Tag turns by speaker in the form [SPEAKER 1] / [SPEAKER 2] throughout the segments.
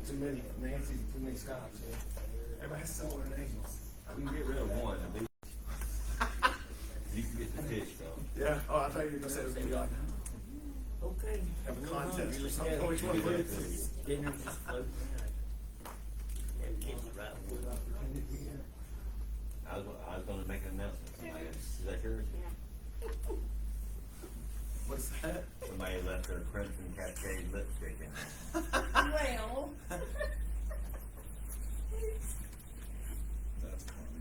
[SPEAKER 1] Too many Nancy's and too many Scotts. Yeah. Everybody has similar names.
[SPEAKER 2] We can get rid of one at least. You can get the fish though.
[SPEAKER 1] Yeah. Oh, I thought you were gonna say it was gonna be like, okay, have a contest or something. Which one wins?
[SPEAKER 3] Dinner just floating out. Everything's right one.
[SPEAKER 2] I was gonna make an announcement. Somebody, is that yours?
[SPEAKER 1] What's that?
[SPEAKER 2] Somebody left their Crimson Cascade lipstick in.
[SPEAKER 4] Well.
[SPEAKER 1] That's funny.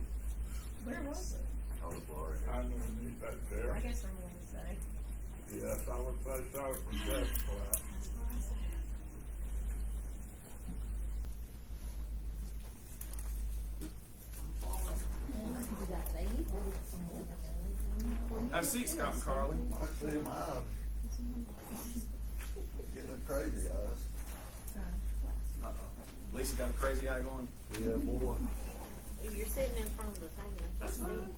[SPEAKER 4] Where was it?
[SPEAKER 2] On the floor.
[SPEAKER 5] I don't need that there.
[SPEAKER 4] I guess from Wednesday.
[SPEAKER 5] Yes, I would say so from that class.
[SPEAKER 1] Have a seat, Scott and Carly.
[SPEAKER 6] I see him out. Getting crazy eyes.
[SPEAKER 1] Uh-oh. Lisa got a crazy eye going.
[SPEAKER 6] Yeah, boy.
[SPEAKER 7] You're sitting in front of the thing.
[SPEAKER 1] That's fine.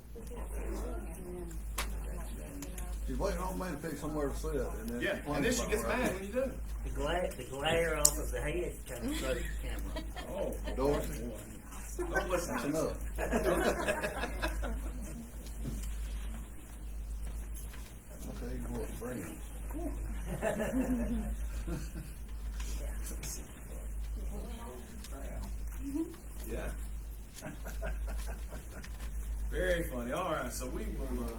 [SPEAKER 6] She's waiting on me to pick somewhere to sit. And then
[SPEAKER 1] Yeah, and then she gets mad when you do.
[SPEAKER 3] The glare off of the head kind of throws the camera.
[SPEAKER 1] Oh,
[SPEAKER 6] Dorsey.
[SPEAKER 1] don't listen
[SPEAKER 6] That's
[SPEAKER 1] to
[SPEAKER 6] enough. Okay, go up and bring it.
[SPEAKER 1] Yeah. Very funny. All right, so we will.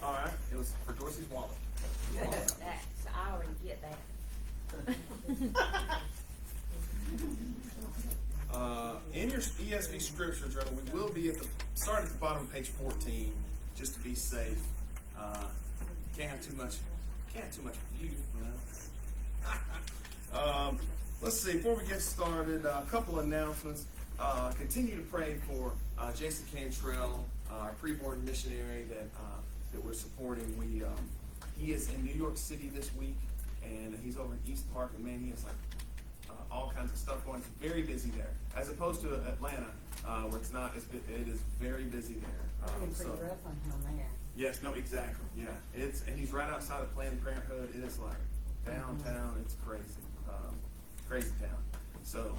[SPEAKER 1] All right, it was for Dorsey's wallet.
[SPEAKER 7] That's, I already get that.
[SPEAKER 1] In your ESV scripture journal, we will be start at the bottom of page 14, just to be safe. Can't have too much view, you know. Let's see. Before we get started, a couple announcements. Continue to pray for Jason Cantrell, our pre-board missionary that we're supporting. He is in New York City this week, and he's over in East Park, and man, he has like all kinds of stuff going. It's very busy there, as opposed to Atlanta, where it's not. It is very busy there.
[SPEAKER 7] Pretty rough on him there.
[SPEAKER 1] Yes, no, exactly. Yeah, and he's right outside of Planned Parenthood. It is like downtown. It's crazy, crazy town. So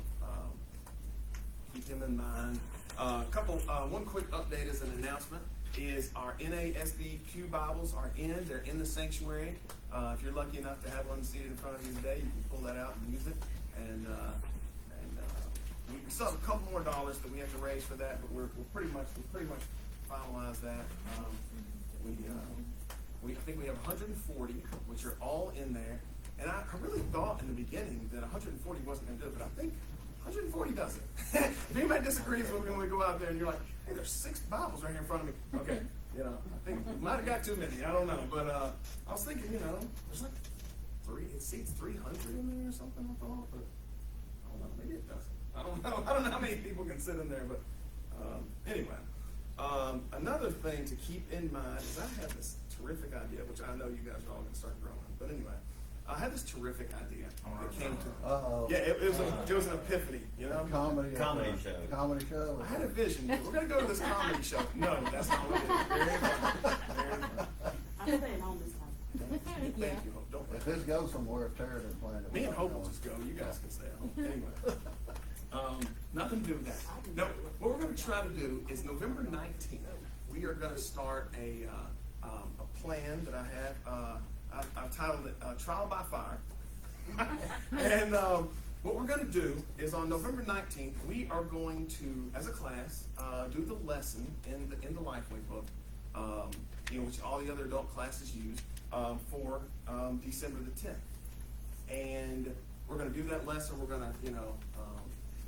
[SPEAKER 1] keep him in mind. One quick update as an announcement is our NASB Pew Bibles are in. They're in the sanctuary. If you're lucky enough to have one seated in front of you today, you can pull that out and use it. And we still have a couple more dollars that we have to raise for that, but we're pretty much finalized that. I think we have 140, which are all in there. And I really thought in the beginning that 140 wasn't going to do it, but I think 140 does it. If anybody disagrees with me when we go out there and you're like, hey, there's 6 Bibles right here in front of me. Okay, I think we might have got too many. I don't know. But I was thinking, there's like it seats 300 in there or something, I thought. But I don't know. Maybe it doesn't. I don't know. I don't know how many people can sit in there. But anyway, another thing to keep in mind is I have this terrific idea, which I know you guys are all going to start growing. But anyway, I had this terrific idea that came to
[SPEAKER 6] Uh-oh.
[SPEAKER 1] Yeah, it was an epiphany,
[SPEAKER 6] Comedy
[SPEAKER 2] show.
[SPEAKER 6] Comedy show.
[SPEAKER 1] I had a vision. We're going to go to this comedy show. No, that's not what it is. Very funny. Very funny.
[SPEAKER 7] I'm staying home this time.
[SPEAKER 1] Thank you, Hope. Don't
[SPEAKER 6] If this goes somewhere, Tara didn't plan it.
[SPEAKER 1] Me and Hope will just go. You guys can stay home. Anyway, nothing to do with that. No, what we're going to try to do is November 19th, we are going to start a plan that I have. I've titled it Trial by Fire. And what we're going to do is on November 19th, we are going to, as a class, do the lesson in the Lifeway book, which all the other adult classes use, for December the 10th. And we're going to do that lesson. We're going to,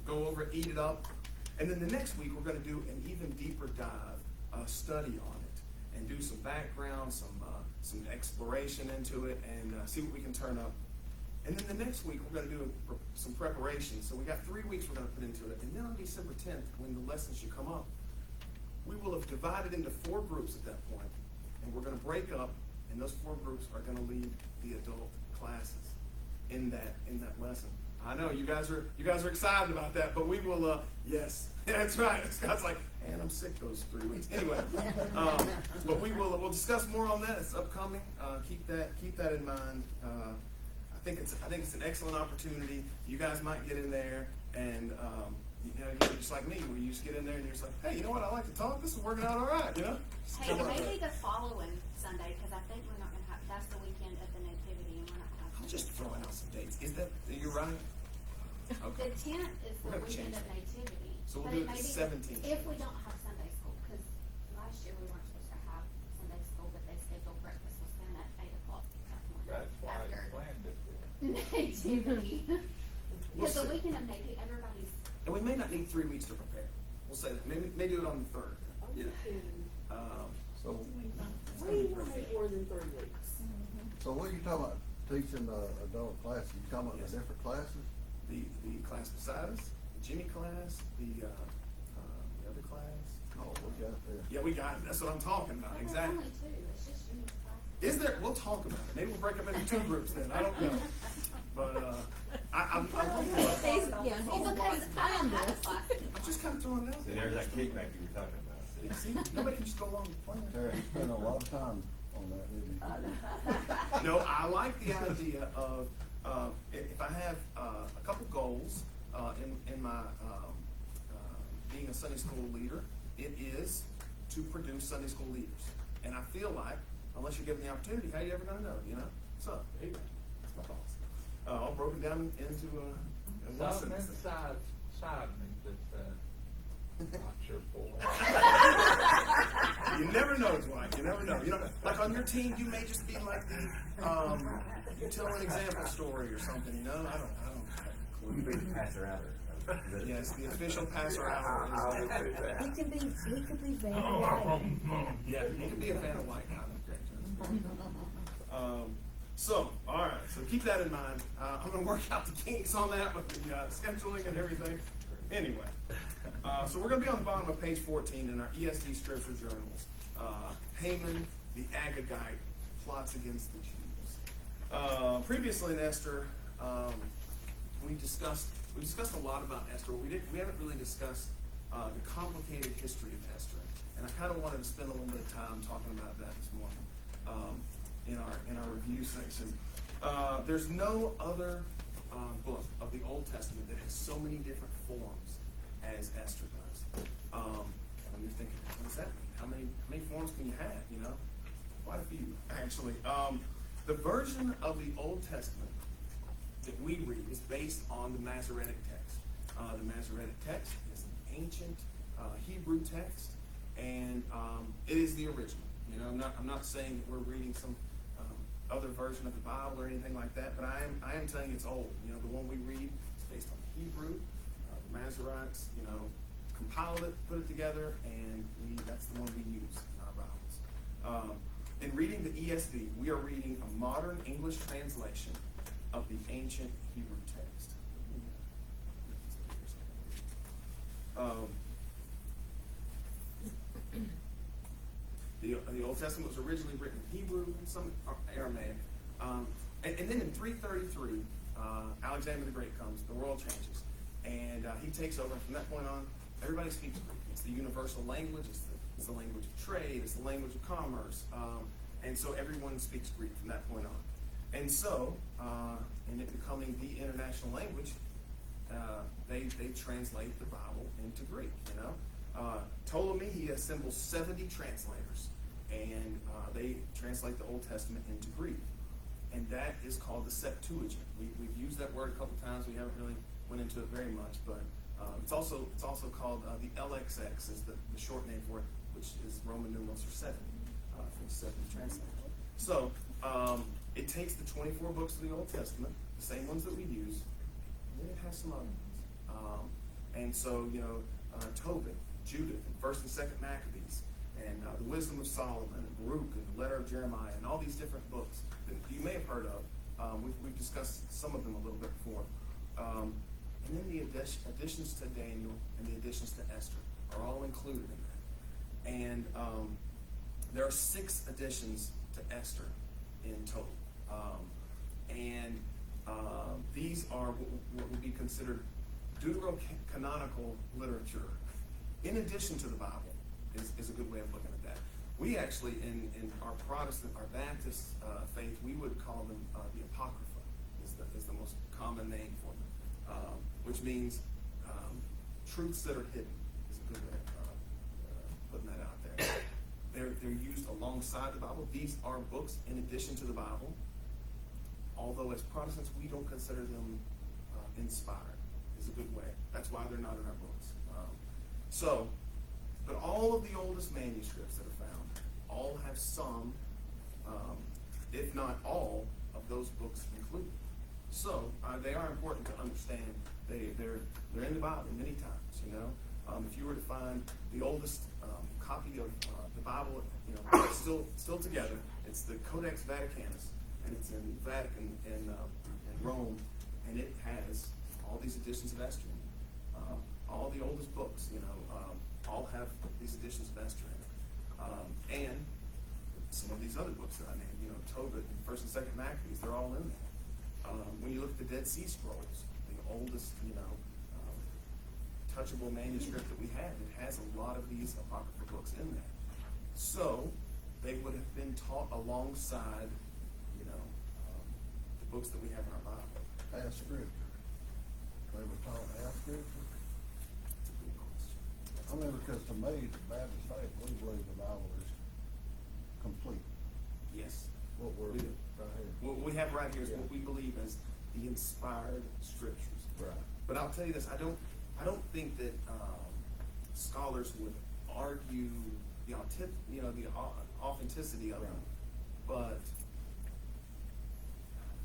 [SPEAKER 1] go over it, eat it up. And then the next week, we're going to do an even deeper dive study on it and do some background, some exploration into it, and see what we can turn up. And then the next week, we're going to do some preparation. So we got 3 weeks we're going to put into it. And then on December 10th, when the lesson should come up, we will have divided into 4 groups at that point, and we're going to break up, and those 4 groups are going to lead the adult classes in that lesson. I know you guys are excited about that, but we will. Yes, that's right. Scott's like, and I'm sick those 3 weeks. Anyway, but we'll discuss more on that. It's upcoming. Keep that in mind. I think it's an excellent opportunity. You guys might get in there and you're just like me, where you just get in there and you're just like, hey, you know what? I like to talk. This is working out all right. Just
[SPEAKER 8] Hey,
[SPEAKER 1] come on.
[SPEAKER 8] maybe the following Sunday, because I think we're not gonna have, that's the weekend of the nativity, and we're not gonna have.
[SPEAKER 1] I'm just throwing out some dates. Is that you're right? Okay.
[SPEAKER 8] The 10th is
[SPEAKER 1] We're
[SPEAKER 8] the
[SPEAKER 1] gonna change
[SPEAKER 8] weekend of
[SPEAKER 1] that.
[SPEAKER 8] nativity.
[SPEAKER 1] So we'll
[SPEAKER 8] But
[SPEAKER 1] do
[SPEAKER 8] it
[SPEAKER 1] it
[SPEAKER 8] may
[SPEAKER 1] the
[SPEAKER 8] be
[SPEAKER 1] 17th.
[SPEAKER 8] If we don't have Sunday school, because last year we weren't supposed to have Sunday school, but they scheduled breakfast with Santa at 8 o'clock that morning.
[SPEAKER 5] That's why I
[SPEAKER 8] After
[SPEAKER 5] planned it.
[SPEAKER 8] nativity. Because the
[SPEAKER 1] see.
[SPEAKER 8] weekend of nativity, everybody's,
[SPEAKER 1] And we may not need 3 weeks to prepare. We'll say that. Maybe do it on the 3rd.
[SPEAKER 6] So,
[SPEAKER 7] We will need more than 3 weeks.
[SPEAKER 6] so what are you talking about, teaching adult classes? You talking about
[SPEAKER 1] Yes.
[SPEAKER 6] the different classes?
[SPEAKER 1] The class beside us, the Jimmy class, the other class.
[SPEAKER 6] Oh, we got it there.
[SPEAKER 1] Yeah, we got it. That's what I'm talking about.
[SPEAKER 8] but there's
[SPEAKER 1] Exactly.
[SPEAKER 8] only 2, it's just Jimmy's class.
[SPEAKER 1] Is there? We'll talk about it. Maybe we'll break up into 2 groups then. I don't know. But I'm hoping.
[SPEAKER 4] He's- yeah,
[SPEAKER 8] Well,
[SPEAKER 4] he's
[SPEAKER 8] because I don't have a class.
[SPEAKER 1] I'm just kind of throwing it out
[SPEAKER 2] See,
[SPEAKER 1] there.
[SPEAKER 2] there's that kickback you were talking about.
[SPEAKER 1] See, nobody can just go along with the plan.
[SPEAKER 6] Terry, you spent a lot of time on that, didn't you?
[SPEAKER 1] No, I like the idea of if I have a couple goals in my being a Sunday school leader, it is to produce Sunday school leaders. And I feel like unless you're given the opportunity, how are you ever going to know? So there you go. That's my thoughts. All broken down into one
[SPEAKER 5] Something
[SPEAKER 1] sentence.
[SPEAKER 5] inside me that, not sure for.
[SPEAKER 1] You never know, Dwight. You never know. Like on your team, you may just be like the you tell an example story or something. I don't have a clue.
[SPEAKER 2] Passer outer.
[SPEAKER 1] Yes, the official passer out.
[SPEAKER 5] I would do that.
[SPEAKER 4] He could be very white.
[SPEAKER 1] Yeah, you can be a fan of white. So, all right. So keep that in mind. I'm going to work out the kinks on that with the scheduling and everything. Anyway, so we're going to be on the bottom of page 14 in our ESD Scripture Journals. Haman the Agagite plots against the Jews. Previously in Esther, we discussed a lot about Esther. We haven't really discussed the complicated history of Esther, and I kind of wanted to spend a little bit of time talking about that this morning in our review section. There's no other book of the Old Testament that has so many different forms as Esther does. And you're thinking, what does that mean? How many forms can you have? Quite a few, actually. The version of the Old Testament that we read is based on the Masoretic text. The Masoretic text is an ancient Hebrew text, and it is the original. I'm not saying that we're reading some other version of the Bible or anything like that, but I am saying it's old. The one we read is based on Hebrew. The Masoretes, compiled it, put it together, and that's the one we use in our Bibles. In reading the ESV, we are reading a modern English translation of the ancient Hebrew text. The Old Testament was originally written in Hebrew and some Aramaic. And then in 333, Alexander the Great comes, the world changes, and he takes over. And from that point on, everybody speaks Greek. It's the universal language. It's the language of trade. It's the language of commerce. And so everyone speaks Greek from that point on. And so, in it becoming the international language, they translate the Bible into Greek. Ptolemy, he assembles 70 translators, and they translate the Old Testament into Greek. And that is called the Septuagint. We've used that word a couple times. We haven't really went into it very much, but it's also called the LXX is the short name for it, which is Roman numerals for 70 from the 70 translators. So it takes the 24 books of the Old Testament, the same ones that we use, and then it has some other ones. And so Tobit, Judith, and First and Second Maccabees, and the Wisdom of Solomon, and Baruch, and the Letter of Jeremiah, and all these different books that you may have heard of. We've discussed some of them a little bit before. And then the additions to Daniel and the additions to Esther are all included in that. And there are 6 additions to Esther in total. These are what would be considered deuterocanonical literature. In addition to the Bible is a good way of looking at that. We actually, in our Protestant, our Baptist faith, we would call them the Apocrypha, is the is the most common name for them, which means truths that are hidden is a good way of putting that out there. They're used alongside the Bible. These are books in addition to the Bible, although as Protestants we don't consider them inspired. Is a good way. That's why they're not in our books. But all of the oldest manuscripts that are found all have some, if not all, of those books included. So they are important to understand. They're in the Bible many times. You know, if you were to find the oldest copy of the Bible, you know, still together, it's the Codex Vaticanus, and it's in Vatican in Rome, and it has all these editions of Esther. All the oldest books, you know, all have these editions of Esther in it. And some of these other books that I named, you know, Tobit and First and Second Maccabees, they're all in there. When you look at the Dead Sea Scrolls, the oldest, you know, touchable manuscript that we have, it has a lot of these apocryphal books in there. So they would have been taught alongside, you know, the books that we have in our Bible.
[SPEAKER 6] Half scripture. They were taught half scripture.
[SPEAKER 1] It's a good question.
[SPEAKER 6] I mean, because to me, the Baptist faith, we believe the Bible is complete.
[SPEAKER 1] Yes.
[SPEAKER 6] What we're
[SPEAKER 1] We do.
[SPEAKER 6] right here.
[SPEAKER 1] What we have right here is
[SPEAKER 6] Yeah.
[SPEAKER 1] what we believe as the inspired scriptures.
[SPEAKER 6] Right.
[SPEAKER 1] But I'll tell you this: I don't think that scholars would argue the authenticity of them. But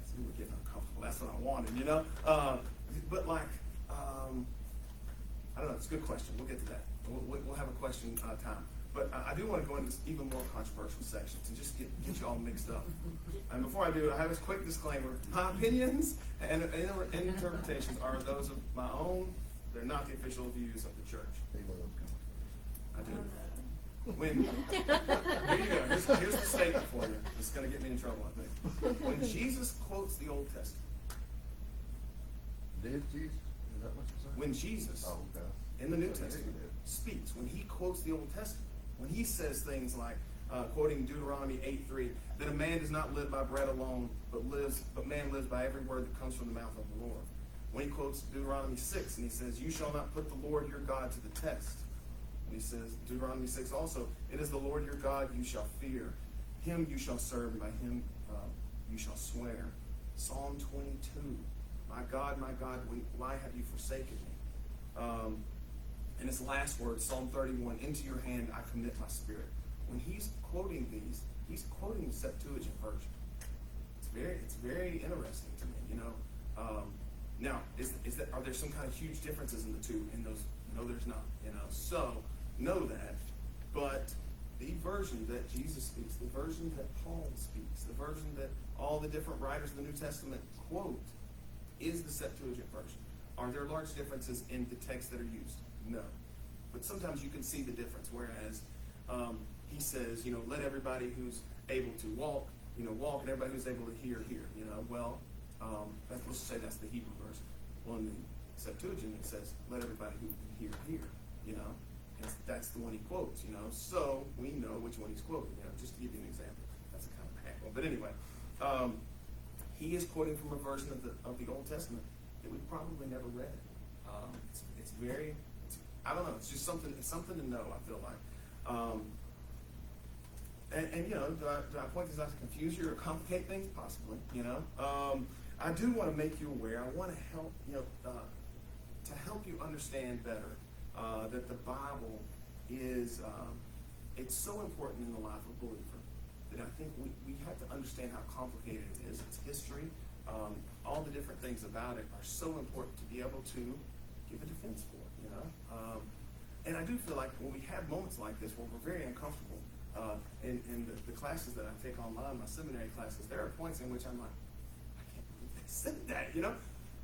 [SPEAKER 1] see, we're getting uncomfortable. That's what I wanted, you know. But like, I don't know. It's a good question. We'll get to that. We'll have a question time. But I do want to go into even more controversial sections and just get you all mixed up. And before I do, I have a quick disclaimer. My opinions and interpretations are those of my own. They're not the official views of the church.
[SPEAKER 6] He loves
[SPEAKER 1] I do. When, here you go. Here's the statement for you. It's going to get me in trouble, I think. When Jesus quotes the Old Testament,
[SPEAKER 6] Did Jesus? Is that what you're saying?
[SPEAKER 1] when Jesus
[SPEAKER 6] Oh, okay.
[SPEAKER 1] in the New
[SPEAKER 6] Yeah, he
[SPEAKER 1] Testament
[SPEAKER 6] did.
[SPEAKER 1] speaks, when he quotes the Old Testament, when he says things like, quoting Deuteronomy 8:3, that a man does not live by bread alone, but man lives by every word that comes from the mouth of the Lord. When he quotes Deuteronomy 6 and he says, you shall not put the Lord your God to the test. And he says, Deuteronomy 6 also, it is the Lord your God you shall fear. Him you shall serve, and by him you shall swear. Psalm 22, my God, why have you forsaken me? And his last word, Psalm 31, into your hand I commit my spirit. When he's quoting these, he's quoting the Septuagint version. It's very interesting to me, you know. Now, are there some kind of huge differences in the two? In those, no, there's not. You know, so know that. But the version that Jesus speaks, the version that Paul speaks, the version that all the different writers of the New Testament quote, is the Septuagint version. Are there large differences in the texts that are used? No. But sometimes you can see the difference. Whereas he says, you know, let everybody who's able to walk, you know, walk, and everybody who's able to hear. You know, well, let's just say that's the Hebrew version. Well, in the Septuagint it says, let everybody who can hear. You know, and that's the one he quotes. You know, so we know which one he's quoting. You know, just to give you an example. That's a kind of bad one. But anyway, he is quoting from a version of the Old Testament that we've probably never read. It's very, I don't know. It's just something. It's something to know. I feel like. And you know, do I point this out to confuse you or complicate things? Possibly. You know, I do want to make you aware. I want to help you know to help you understand better that the Bible is it's so important in the life of a believer that I think we have to understand how complicated it is. Its history, all the different things about it are so important to be able to give a defense for it. You know. And I do feel like when we have moments like this where we're very uncomfortable, in the classes that I take online, my seminary classes, there are points in which I'm like, I can't believe they said that, you know?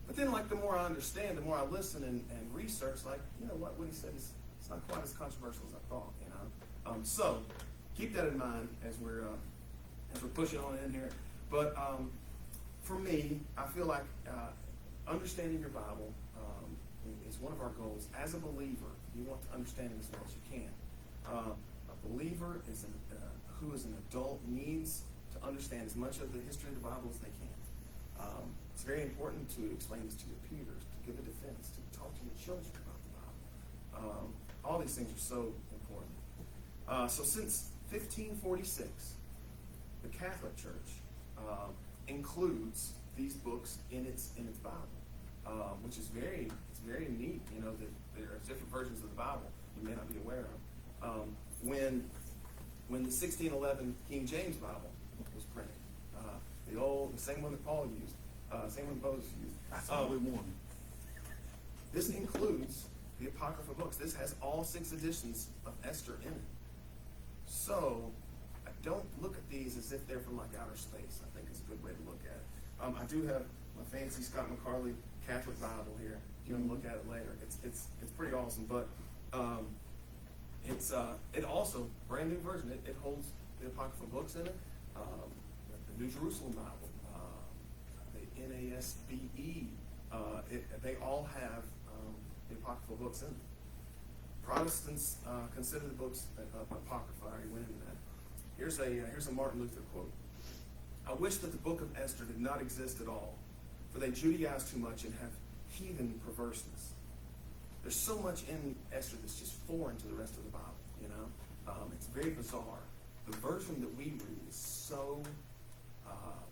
[SPEAKER 1] But then, like, the more I understand, the more I listen and research, like, you know what he said is it's not quite as controversial as I thought, you know? So keep that in mind as we're pushing on in here. But for me, I feel like understanding your Bible is one of our goals. As a believer, you want to understand it as well as you can. A believer who is an adult needs to understand as much of the history of the Bible as they can. It's very important to explain this to your peers, to give a defense, to talk to your children about the Bible. All these things are so important. So since 1546, the Catholic Church includes these books in its Bible, which is very neat. You know that there are different versions of the Bible you may not be aware of. When the 1611 King James Bible was printed, the same one that Paul used, same one Moses used.
[SPEAKER 6] That's all we want.
[SPEAKER 1] This includes the Apocrypha books. This has all 6 editions of Esther in it. So, don't look at these as if they're from like outer space. I think is a good way to look at it. I do have my fancy Scott McCarley Catholic Bible here. If you want to look at it later, it's pretty awesome. But it also brand new version. It holds the Apocrypha books in it. The New Jerusalem Bible, the NASBE. They all have the Apocryphal books in them. Protestants consider the books Apocrypha. I already went into that. Here's a Martin Luther quote. I wish that the book of Esther did not exist at all, for they Judaize too much and have heathen perverseness. There's so much in Esther that's just foreign to the rest of the Bible, you know? It's very bizarre. The version that we read is so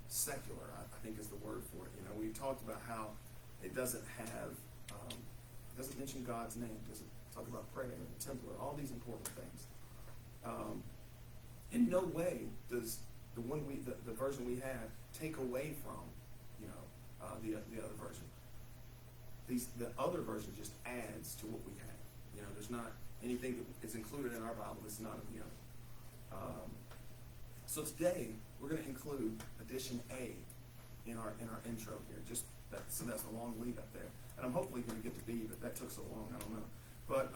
[SPEAKER 1] secular, I think is the word for it. You know, we talked about how it doesn't mention God's name, doesn't talk about prayer and the temple, all these important things. In no way does the version we have take away from, you know, the other version. The other version just adds to what we have. You know, there's not anything that is included in our Bible that's not in the other. So today we're going to include edition A in our intro here. So that's a long lead up there, and I'm hopefully going to get to B, but that took so long, I don't know. But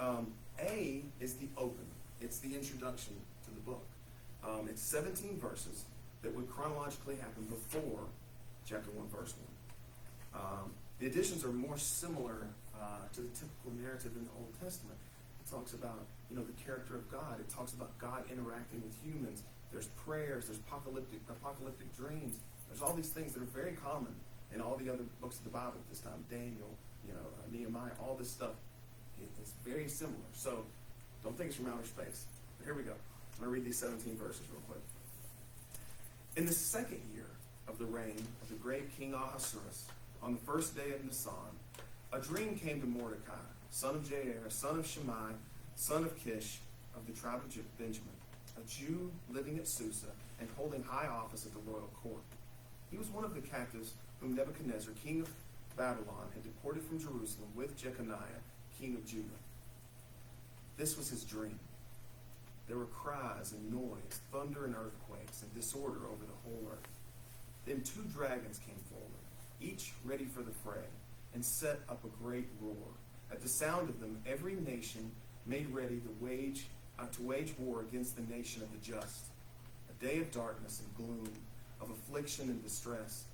[SPEAKER 1] A is the open. It's the introduction to the book. It's 17 verses that would chronologically happen before chapter 1, verse 1. The editions are more similar to the typical narrative in the Old Testament. It talks about, you know, the character of God. It talks about God interacting with humans. There's prayers. There's apocalyptic dreams. There's all these things that are very common in all the other books of the Bible at this time. Daniel, you know, Nehemiah, all this stuff. It's very similar. So don't think it's from outer space. But here we go. I'm going to read these 17 verses real quick. In the second year of the reign of the great King Ahasuerus, on the first day of Nisan, a dream came to Mordecai, son of Jair, son of Shimei, son of Kish, of the tribe of Benjamin, a Jew living at Susa and holding high office at the royal court. He was one of the captives whom Nebuchadnezzar, king of Babylon, had deported from Jerusalem with Jeconiah, king of Judah. This was his dream. There were cries and noise, thunder and earthquakes, and disorder over the whole earth. Then 2 dragons came forward, each ready for the fray, and set up a great roar. At the sound of them, every nation made ready to wage war against the nation of the just. A day of darkness and gloom, of affliction and distress,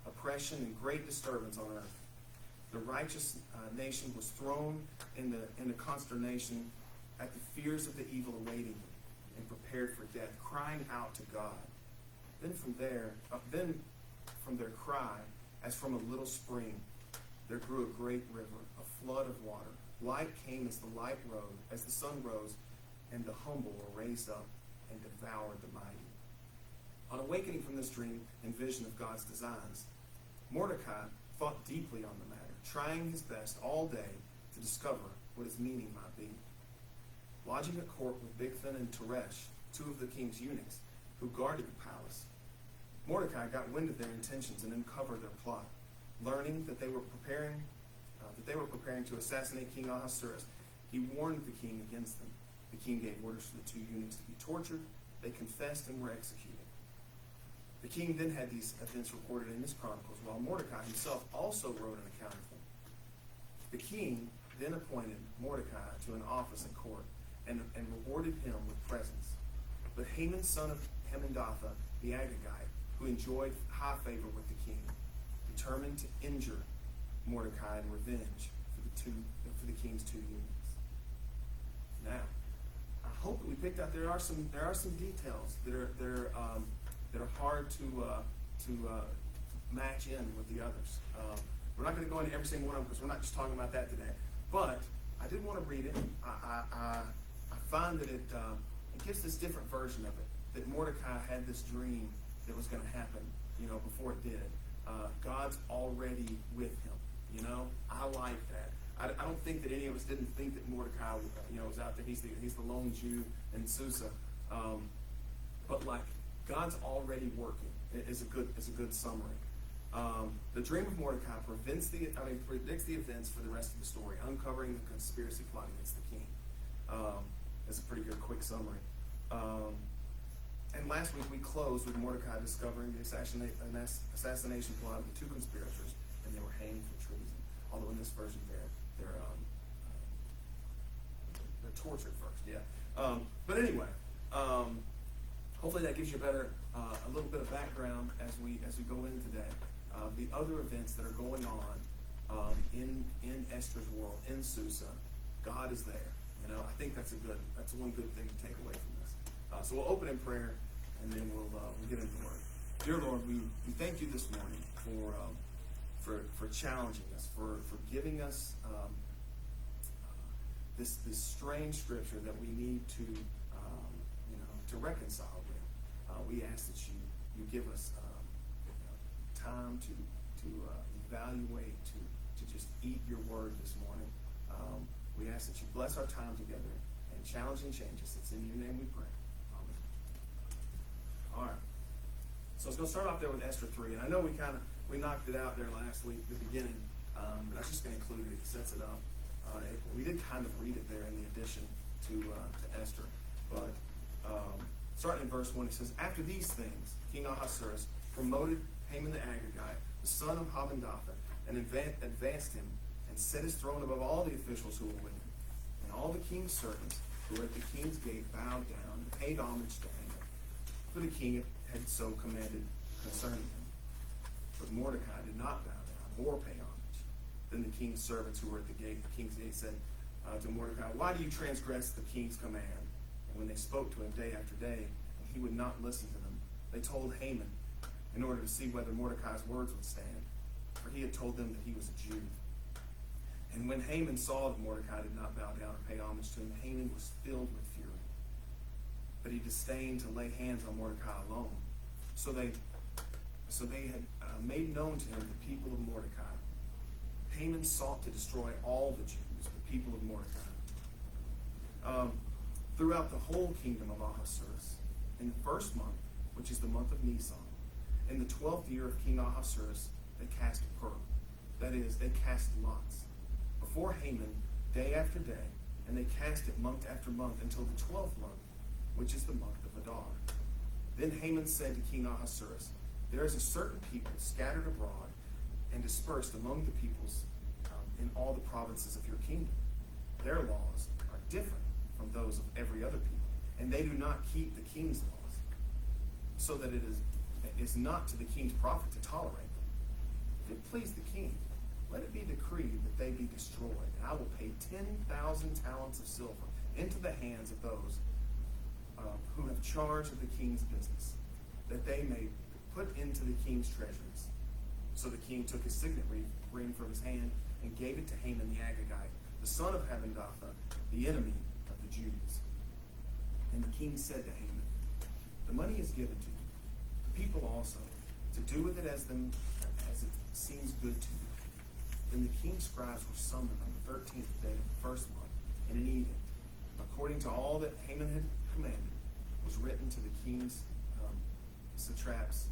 [SPEAKER 1] oppression and great disturbance on earth. The righteous nation was thrown into consternation at the fears of the evil awaiting them, and prepared for death, crying out to God. Then from their cry, as from a little spring, there grew a great river, a flood of water. Light came as the sun rose, and the humble were raised up and devoured the mighty. On awakening from this dream and vision of God's designs, Mordecai thought deeply on the matter, trying his best all day to discover what its meaning might be. Lodging at court with Bigthan and Teresh, 2 of the king's eunuchs, who guarded the palace, Mordecai got wind of their intentions and uncovered their plot. Learning that they were preparing to assassinate King Ahasuerus, he warned the king against them. The king gave orders for the 2 eunuchs to be tortured. They confessed and were executed. The king then had these events recorded in his chronicles, while Mordecai himself also wrote an account of them. The king then appointed Mordecai to an office in court and rewarded him with presents. But Haman, son of Hammedatha, the Agagite, who enjoyed high favor with the king, determined to injure Mordecai in revenge for the king's 2 eunuchs. Now, I hope that we picked out there are some details that are hard to match in with the others. We're not going to go into every single one of them because we're not just talking about that today. But I did want to read it. I find that it gives this different version of it. That Mordecai had this dream that was going to happen, before it did. God's already with him. I like that. I don't think that any of us didn't think that Mordecai, was out there. He's the lone Jew in Susa. But like God's already working is a good summary. The dream of Mordecai predicts the events for the rest of the story, uncovering the conspiracy plot against the king. That's a pretty good quick summary. And last week we closed with Mordecai discovering the assassination plot of the two conspirators, and they were hanged for treason. Although in this version they're tortured first. Yeah. But anyway, hopefully that gives you a little bit of background as we go in today. The other events that are going on in Esther's world in Susa, God is there. I think that's one good thing to take away from this. So we'll open in prayer, and then we'll get into the word. Dear Lord, we thank you this morning for challenging us, for giving us this strange scripture that we need to reconcile with. We ask that you give us time to evaluate, to just eat your word this morning. We ask that you bless our time together and challenge and change us. It's in your name we pray. Amen. All right. So it's going to start off there with Esther 3. And I know we knocked it out there last week, the beginning. But I was just going to include it. It sets it up. We did kind of read it there in the addition to Esther. But starting in verse 1, it says, After these things, King Ahasuerus promoted Haman the Agagite, the son of Hammedatha, and advanced him, and set his throne above all the officials who were with him. And all the king's servants who were at the king's gate bowed down and paid homage to Haman, for the king had so commanded concerning him. But Mordecai did not bow down or pay homage. Then the king's servants who were at the king's gate said to Mordecai, Why do you transgress the king's command? And when they spoke to him day after day, and he would not listen to them, they told Haman, in order to see whether Mordecai's words would stand, for he had told them that he was a Jew. And when Haman saw that Mordecai did not bow down or pay homage to him, Haman was filled with fury. But he disdained to lay hands on Mordecai alone. So they had made known to him the people of Mordecai. Haman sought to destroy all the Jews, the people of Mordecai. Throughout the whole kingdom of Ahasuerus, in the first month, which is the month of Nisan, in the 12th year of King Ahasuerus, they cast a pearl. That is, they cast lots before Haman day after day, and they cast it month after month until the 12th month, which is the month of Adar. Then Haman said to King Ahasuerus, There is a certain people scattered abroad and dispersed among the peoples in all the provinces of your kingdom. Their laws are different from those of every other people, and they do not keep the king's laws, so that it is not to the king's profit to tolerate them. If it please the king, let it be decreed that they be destroyed, and I will pay 10,000 talents of silver into the hands of those who have charge of the king's business, that they may put into the king's treasuries. So the king took his signet ring from his hand and gave it to Haman the Agagite, the son of Hammedatha, the enemy of the Jews. And the king said to Haman, The money is given to you, the people also, to do with it as it seems good to you. Then the king's scribes were summoned on the 13th day of the first month, and an edict, according to all that Haman had commanded, was written to the king's satraps,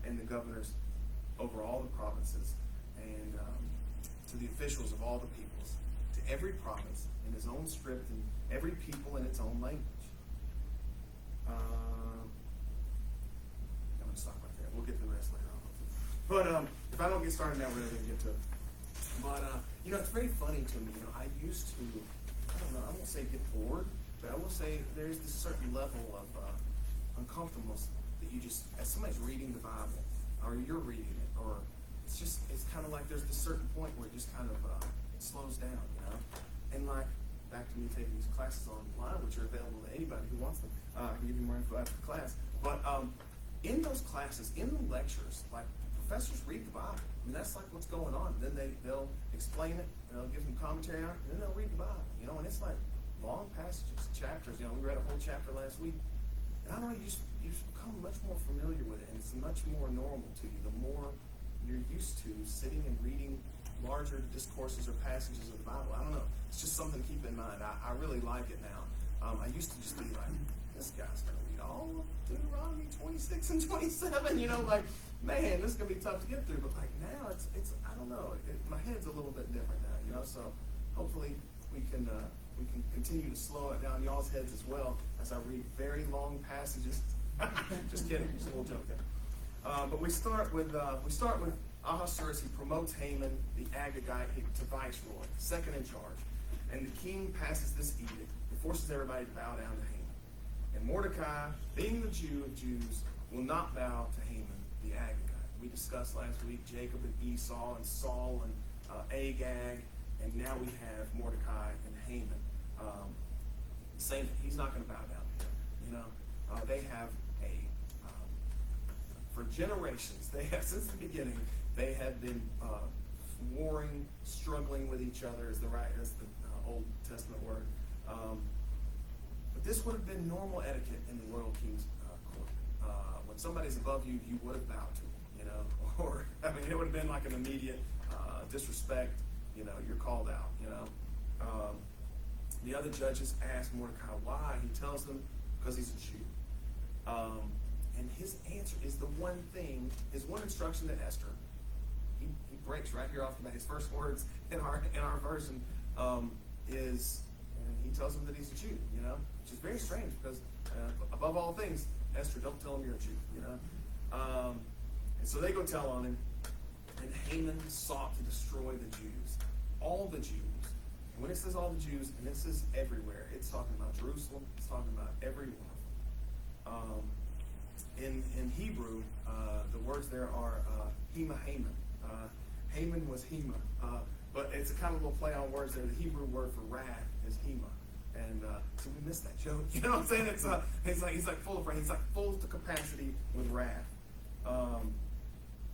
[SPEAKER 1] and the governors over all the provinces, and to the officials of all the peoples, to every province in his own script, and every people in its own language. I'm going to stop right there. We'll get to the rest later on. But if I don't get started now, we're never going to get to it. But, it's very funny to me. I used to, I won't say get bored, but I will say there's this certain level of uncomfortableness that you just, as somebody's reading the Bible, or you're reading it, or it's kind of like there's this certain point where it just kind of it slows down, And like, back to me taking these classes online, which are available to anybody who wants them. I can give you more info after class. But in those classes, in the lectures, like professors read the Bible. I mean, that's like what's going on. Then they'll explain it, and they'll give some commentary on it, and then they'll read the Bible. You know, and it's like long passages, chapters. You know, we read a whole chapter last week. And I don't know, you just become much more familiar with it, and it's much more normal to you. The more you're used to sitting and reading larger discourses or passages of the Bible. I don't know. It's just something to keep in mind. I really like it now. I used to just be like, this guy's going to read all of Deuteronomy 26 and 27. You know, like, man, this is going to be tough to get through. But like now, it's I don't know. My head's a little bit different now, you know. So hopefully we can continue to slow it down y'all's heads as well as I read very long passages. Just kidding. Just a little joke there. But we start with Ahasuerus. He promotes Haman, the Agagite, to viceroy, second in charge. And the king passes this edict. It forces everybody to bow down to Haman. And Mordecai, being the Jew of Jews, will not bow to Haman, the Agagite. We discussed last week Jacob and Esau and Saul and Agag, and now we have Mordecai and Haman. Saying he's not going to bow down to him. You know, they have for generations, they have since the beginning, they have been warring, struggling with each other, as the Old Testament word. But this would have been normal etiquette in the royal king's court. When somebody's above you, you would have bowed to them, you know, or I mean, it would have been like an immediate disrespect. You know, you're called out. You know, the other judges ask Mordecai why. He tells them because he's a Jew. And his answer is the one thing, his one instruction to Esther. He breaks right here off the bat. His first words in our version is, he tells him that he's a Jew, you know, which is very strange because above all things, Esther, don't tell him you're a Jew, you know. And so they go tell on him, and Haman sought to destroy the Jews, all the Jews. And when it says all the Jews, and this is everywhere, it's talking about Jerusalem, it's talking about every one of them. In Hebrew, the words there are Hema Haman. Haman was Hema, but it's a kind of little play on words there. The Hebrew word for wrath is Hema, and so we missed that joke. You know what I'm saying? He's like full of wrath. He's like full to capacity with wrath.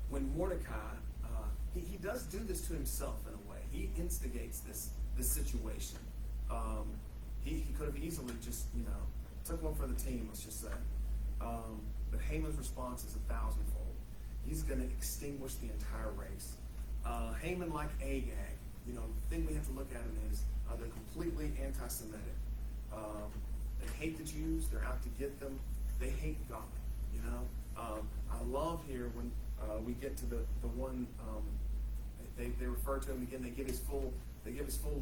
[SPEAKER 1] When Mordecai, he does do this to himself in a way. He instigates this situation. He could have easily just took one for the team. Let's just say. But Haman's response is 1,000-fold. He's going to extinguish the entire race. Haman, like Agag, the thing we have to look at him is they're completely anti-Semitic. They hate the Jews. They're out to get them. They hate God. I love here when we get to the one they refer to him again. They give his full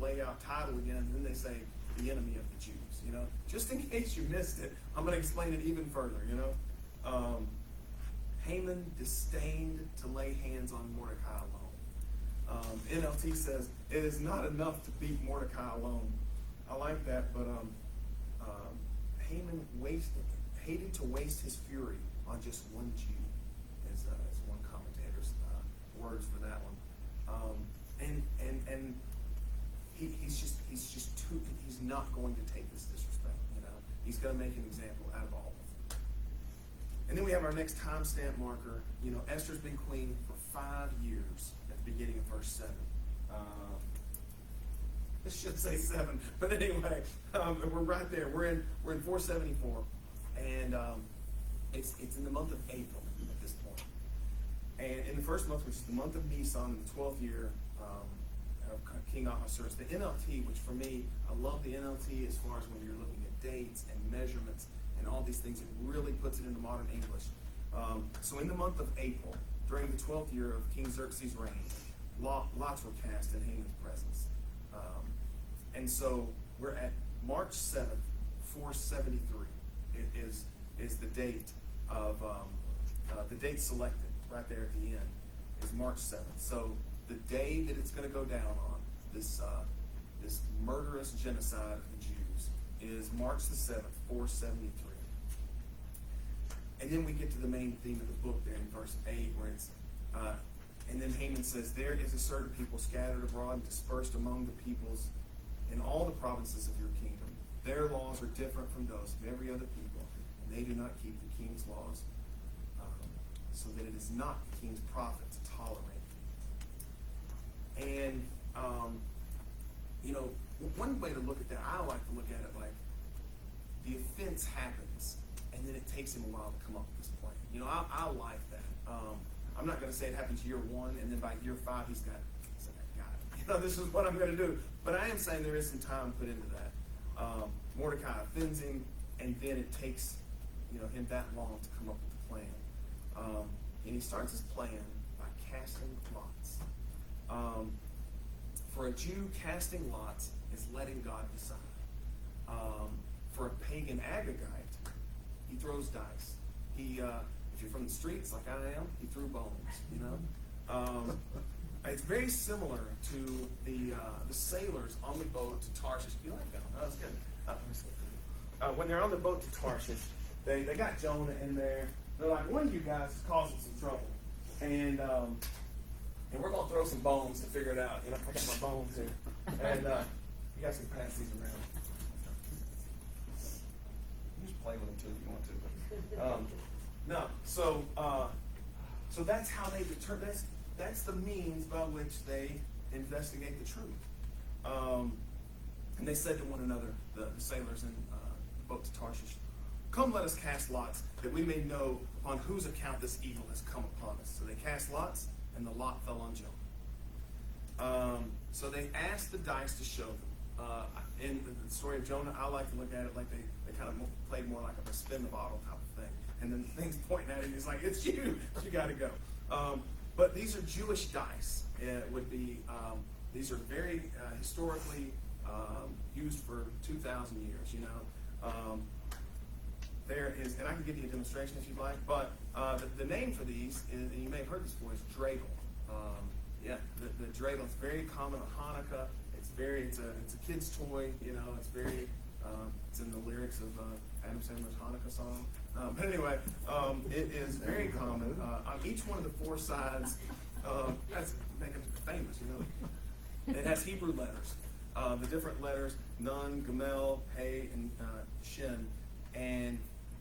[SPEAKER 1] layout title again, and then they say the enemy of the Jews. Just in case you missed it, I'm going to explain it even further. Haman disdained to lay hands on Mordecai alone. NLT says it is not enough to beat Mordecai alone. I like that, but Haman hated to waste his fury on just one Jew, is one commentator's words for that one. And he's not going to take this disrespect. He's going to make an example out of all of them. And then we have our next timestamp marker. Esther's been queen for 5 years at the beginning of verse 7. It should say 7, but anyway, we're right there. We're in 474, and it's in the month of April at this point. And in the first month, which is the month of Nisan, in the 12th year of King Ahasuerus, the NLT, which for me, I love the NLT as far as when you're looking at dates and measurements and all these things, it really puts it into modern English. So in the month of April, during the 12th year of King Xerxes' reign, lots were cast in Haman's presence. And so we're at March 7th, 473. It is the date of the date selected right there at the end is March 7th. So the day that it's going to go down on this murderous genocide of the Jews is March the 7th, 473. And then we get to the main theme of the book there in verse 8, where it's and then Haman says, there is a certain people scattered abroad and dispersed among the peoples in all the provinces of your kingdom. Their laws are different from those of every other people, and they do not keep the king's laws. so that it is not the king's profit to tolerate. And, one way to look at that, I like to look at it like the offense happens, and then it takes him a while to come up with this plan. I like that. I'm not going to say it happens year 1, and then by year 5, he's like, got it. This is what I'm going to do. But I am saying there is some time put into that. Mordecai offends him, and then it takes, him that long to come up with the plan. And he starts his plan by casting lots. For a Jew, casting lots is letting God decide. For a pagan Agagite, he throws dice. If you're from the streets like I am, he threw bones. It's very similar to the sailors on the boat to Tarshish. You like that one? That was good. When they're on the boat to Tarshish, they got Jonah in there. They're like, one of you guys is causing some trouble, and we're gonna throw some bones to figure it out. I got my bones here, and you guys can pass these around. You just play with them too if you want to. No, so that's how they determine. That's the means by which they investigate the truth. And they said to one another, the sailors in the boat to Tarshish, "Come, let us cast lots, that we may know on whose account this evil has come upon us." So they cast lots, and the lot fell on Jonah. So they asked the dice to show them. In the story of Jonah, I like to look at it like they kind of played more like a spin the bottle type of thing. And then the thing's pointing at him, he's like, "It's you got to go." But these are Jewish dice. These are very historically used for 2,000 years. There is, and I can give you a demonstration if you'd like. But the name for these, and you may have heard this before, is dreidel. The dreidel is very common at Hanukkah. It's a kid's toy. It's very it's in the lyrics of Adam Sandler's Hanukkah song. But anyway, it is very common on each one of the 4 sides. That's making it famous, It has Hebrew letters. The different letters, Nun, Gamel, Hey, and Shin. And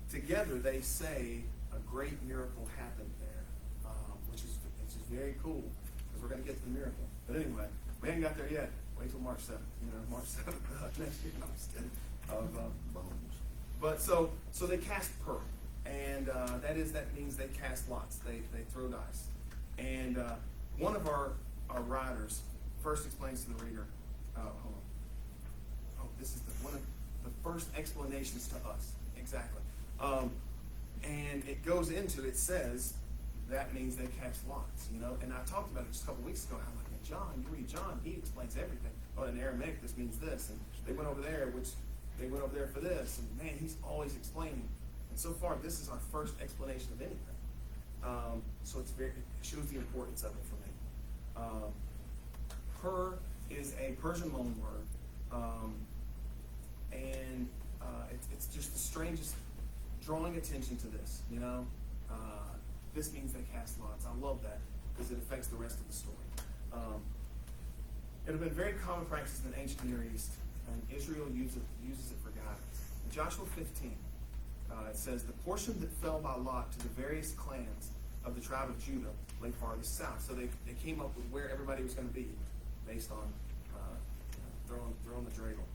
[SPEAKER 1] together they say a great miracle happened there, which is very cool, because we're going to get to the miracle. But anyway, we haven't got there yet. Wait till March 7th. March 7th next year. Of bones. But so they cast pearl, and that means they cast lots. They throw dice. And one of our writers first explains to the reader. Hold on. Oh, this is one of the first explanations to us. Exactly. And it goes into, it says that means they cast lots. And I talked about it just a couple weeks ago. How like John, you read John, he explains everything. Oh, in Aramaic, this means this, and they went over there, for this, and man, he's always explaining. And so far, this is our first explanation of anything. So it shows the importance of it for me. Pur is a Persian loan word, and it's just the strangest, drawing attention to this. This means they cast lots. I love that because it affects the rest of the story. It had been very common practice in the ancient Near East, and Israel uses it for guidance. In Joshua 15, it says, "The portion that fell by lot to the various clans of the tribe of Judah lay farthest south." So they came up with where everybody was going to be based on throwing the dreidel.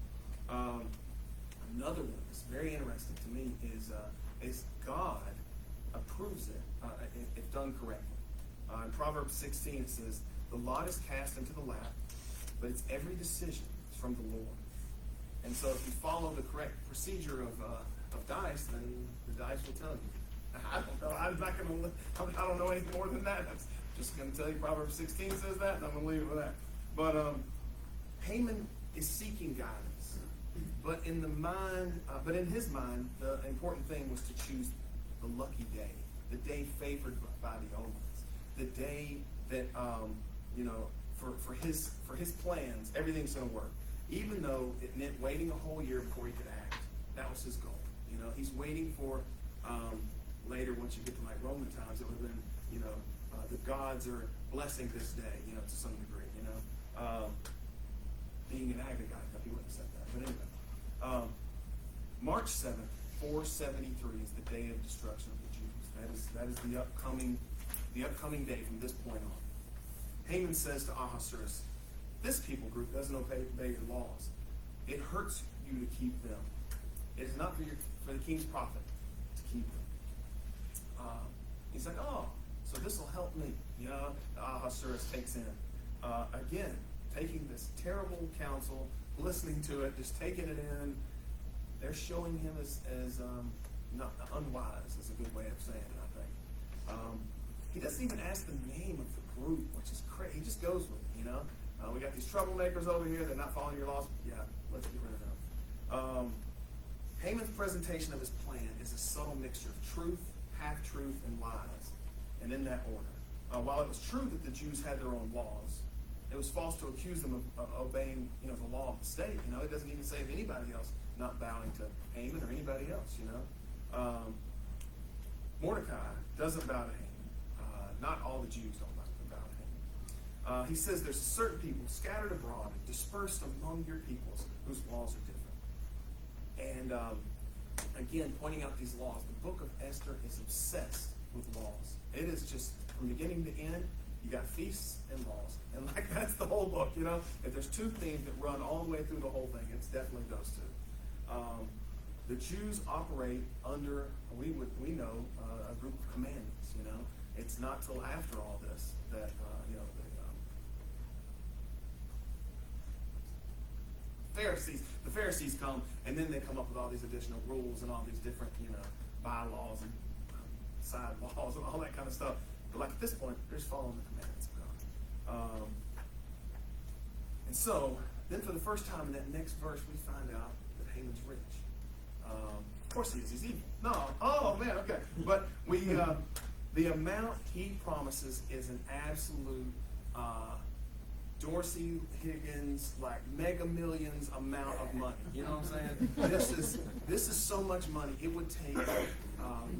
[SPEAKER 1] Another one that's very interesting to me is God approves it if done correctly. In Proverbs 16 it says, "The lot is cast into the lap, but its every decision is from the Lord." And so if you follow the correct procedure of dice, then the dice will tell you. I don't know. I don't know any more than that. I'm just going to tell you Proverbs 16 says that, and I'm going to leave it with that. But Haman is seeking guidance, but in his mind, the important thing was to choose the lucky day, the day favored by the omens, the day that for his plans, everything's going to work, even though it meant waiting a whole year before he could act. That was his goal. He's waiting for later, once you get to like Roman times, it would have been the gods are blessing this day, to some degree. Being an Agagite, he wouldn't have said that. But anyway, March 7th, 473 is the day of destruction of the Jews. That is the upcoming day from this point on. Haman says to Ahasuerus, "This people group doesn't obey your laws. It hurts you to keep them. It is not for the king's profit to keep them." He's like, "Oh, so this will help me." You know, Ahasuerus takes in. Again, taking this terrible counsel, listening to it, just taking it in. They're showing him as not unwise is a good way of saying it, I think. He doesn't even ask the name of the group, which is crazy. He just goes with it, you know. We got these troublemakers over here. They're not following your laws. Yeah, let's get rid of them. Haman's presentation of his plan is a subtle mixture of truth, half-truth, and lies, and in that order. While it was true that the Jews had their own laws, it was false to accuse them of obeying, you know, the law of the state. You know, it doesn't even say of anybody else not bowing to Haman or anybody else. You know, Mordecai doesn't bow to Haman. Not all the Jews don't bow to Haman. He says there's certain people scattered abroad and dispersed among your peoples whose laws are different. And again, pointing out these laws, the book of Esther is obsessed with laws. It is just from beginning to end. You got feasts and laws, and like that's the whole book. You know, if there's two themes that run all the way through the whole thing, it's definitely those two. The Jews operate under we know a group of commandments. You know, it's not till after all this that you know the Pharisees come, and then they come up with all these additional rules and all these different bylaws and side laws and all that kind of stuff. But like at this point, they're just following the commandments of God. And so, then for the first time in that next verse, we find out that Haman's rich. Of course he is. He's evil. No. Oh, man, okay. But the amount he promises is an absolute Dorsey Higgins, like mega millions amount of money. You know what I'm saying? This is so much money. It would take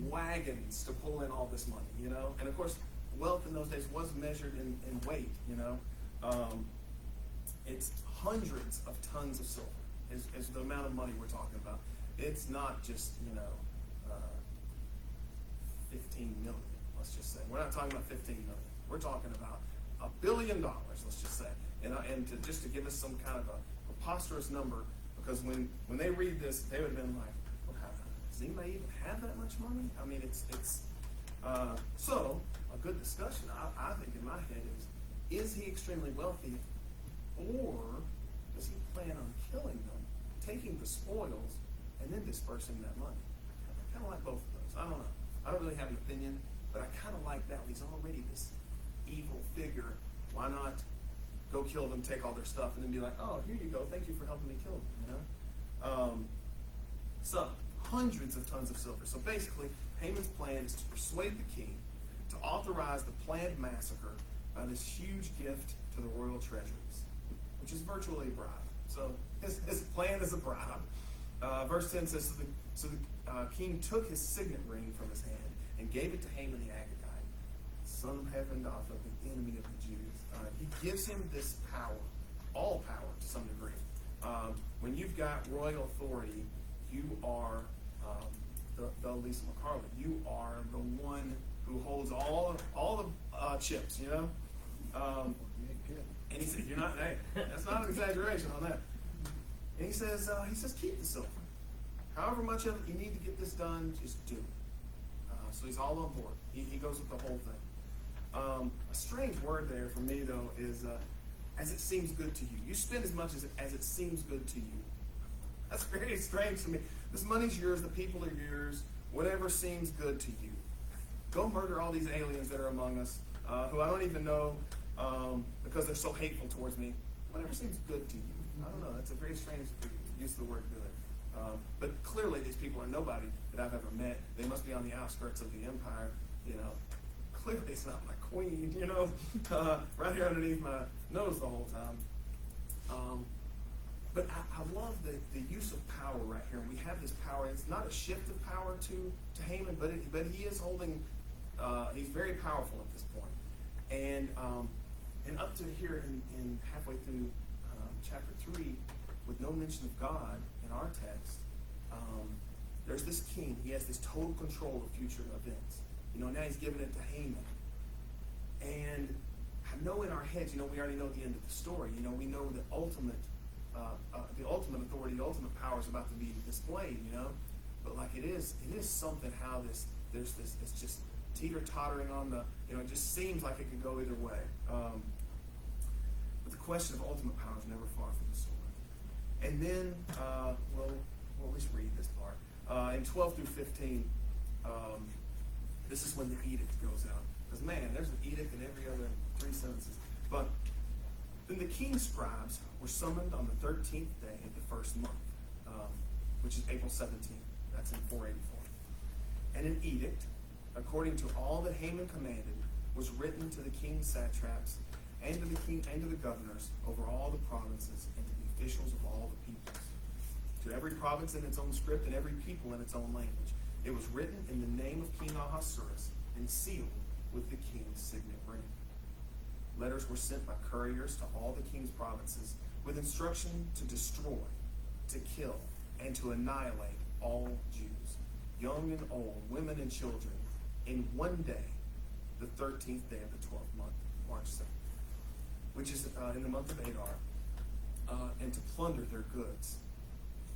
[SPEAKER 1] wagons to pull in all this money, you know? And of course, wealth in those days was measured in weight, you know? It's hundreds of tons of silver is the amount of money we're talking about. It's not just, 15 million, let's just say. We're not talking about 15 million. We're talking about $1 billion, let's just say. And just to give us some kind of a preposterous number, because when they read this, they would have been like, well, does anybody even have that much money? I mean, it's so a good discussion, I think in my head is he extremely wealthy, or does he plan on killing them, taking the spoils, and then dispersing that money? I kind of like both of those. I don't know. I don't really have an opinion, but I kind of like that. He's already this evil figure. Why not go kill them, take all their stuff, and then be like, oh, here you go. Thank you for helping me kill them, you know? So, hundreds of tons of silver. So basically, Haman's plan is to persuade the king to authorize the planned massacre by this huge gift to the royal treasuries, which is virtually a bribe. So his plan is a bribe. Verse 10 says, So the king took his signet ring from his hand and gave it to Haman the Agagite, son of Hammedatha, the enemy of the Jews. He gives him this power, all power to some degree. When you've got royal authority, you are the Lisa McCarley. You are the one who holds all the chips, you know? And he said, you're not, hey, that's not an exaggeration on that. And he says, keep the silver. However much of it you need to get this done, just do it. So he's all on board. He goes with the whole thing. A strange word there for me, though, is as it seems good to you. You spend as much as it seems good to you. That's very strange to me. This money's yours. The people are yours. Whatever seems good to you. Go murder all these aliens that are among us, who I don't even know because they're so hateful towards me. Whatever seems good to you. I don't know. That's a very strange use of the word good. But clearly these people are nobody that I've ever met. They must be on the outskirts of the empire, you know. Clearly it's not my queen, you know, right here underneath my nose the whole time. But I love the use of power right here. We have this power. It's not a shift of power to Haman, but he is holding, he's very powerful at this point. And up to here in halfway through chapter 3, with no mention of God in our text, there's this king. He has this total control of future events. Now he's giving it to Haman. And I know in our heads, we already know the end of the story. We know the ultimate authority, the ultimate power is about to be displayed. But like it is something how there's this, it's just teeter-tottering on the, it just seems like it could go either way. But the question of ultimate power is never far from the story. And then, let's read this part. In 12 through 15, this is when the edict goes out. Because, man, there's an edict in every other 3 sentences. But then the king's scribes were summoned on the 13th day of the first month, which is April 17th. That's in 484. And an edict, according to all that Haman commanded, was written to the king's satraps and to the king and to the governors over all the provinces and to the officials of all the peoples. To every province in its own script and every people in its own language. It was written in the name of King Ahasuerus and sealed with the king's signet ring. Letters were sent by couriers to all the king's provinces with instruction to destroy, to kill, and to annihilate all Jews, young and old, women and children, in one day, the 13th day of the 12th month, March 7th, which is in the month of Adar, and to plunder their goods.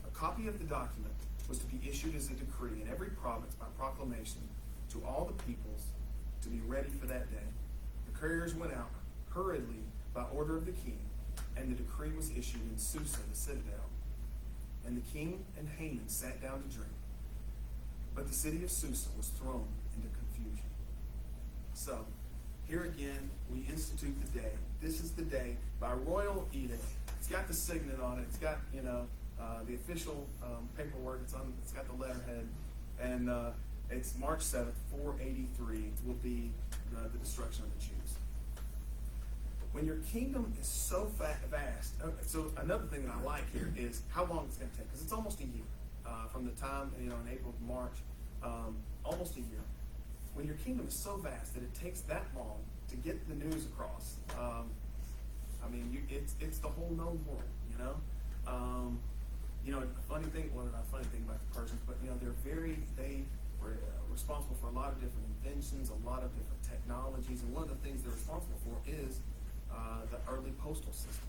[SPEAKER 1] A copy of the document was to be issued as a decree in every province by proclamation to all the peoples to be ready for that day. The couriers went out hurriedly by order of the king, and the decree was issued in Susa, the citadel. And the king and Haman sat down to drink. But the city of Susa was thrown into confusion. So, here again, we institute the day. This is the day by royal edict. It's got the signet on it. It's got, the official paperwork. It's got the letterhead. And it's March 7th, 483 will be the destruction of the Jews. When your kingdom is so vast, so another thing that I like here is how long it's going to take, because it's almost a year from the time, in April to March, almost a year. When your kingdom is so vast that it takes that long to get the news across, it's the whole known world, a funny thing, well, not a funny thing about the Persians, but, they were responsible for a lot of different inventions, a lot of different technologies, and one of the things they're responsible for is the early postal system.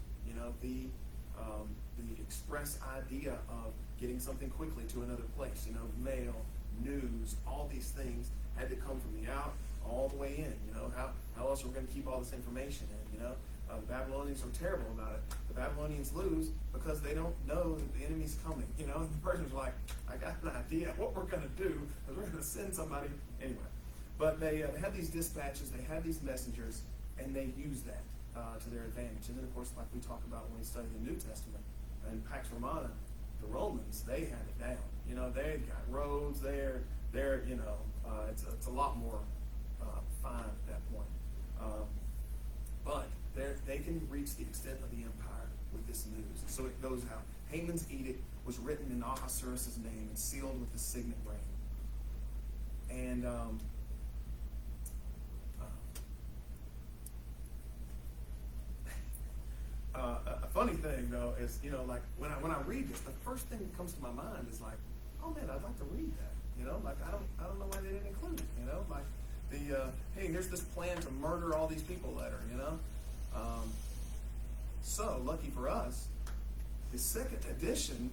[SPEAKER 1] The express idea of getting something quickly to another place. Mail, news, all these things had to come from the out all the way in. How else are we going to keep all this information in? The Babylonians are terrible about it. The Babylonians lose because they don't know that the enemy's coming. And the Persians are like, I got an idea what we're going to do, is we're going to send somebody anyway. But they had these dispatches, they had these messengers, and they used that to their advantage. And then, of course, like we talk about when we study the New Testament, in Pax Romana, the Romans, they had it down. They've got roads there. It's a lot more fine at that point. But they can reach the extent of the empire with this news. So it goes out. Haman's edict was written in Ahasuerus' name and sealed with the signet ring. And a funny thing though is, like when I read this, the first thing that comes to my mind is like, oh man, I'd like to read that. Like I don't know why they didn't include it. Like the hey, here's this plan to murder all these people letter. So lucky for us, the second addition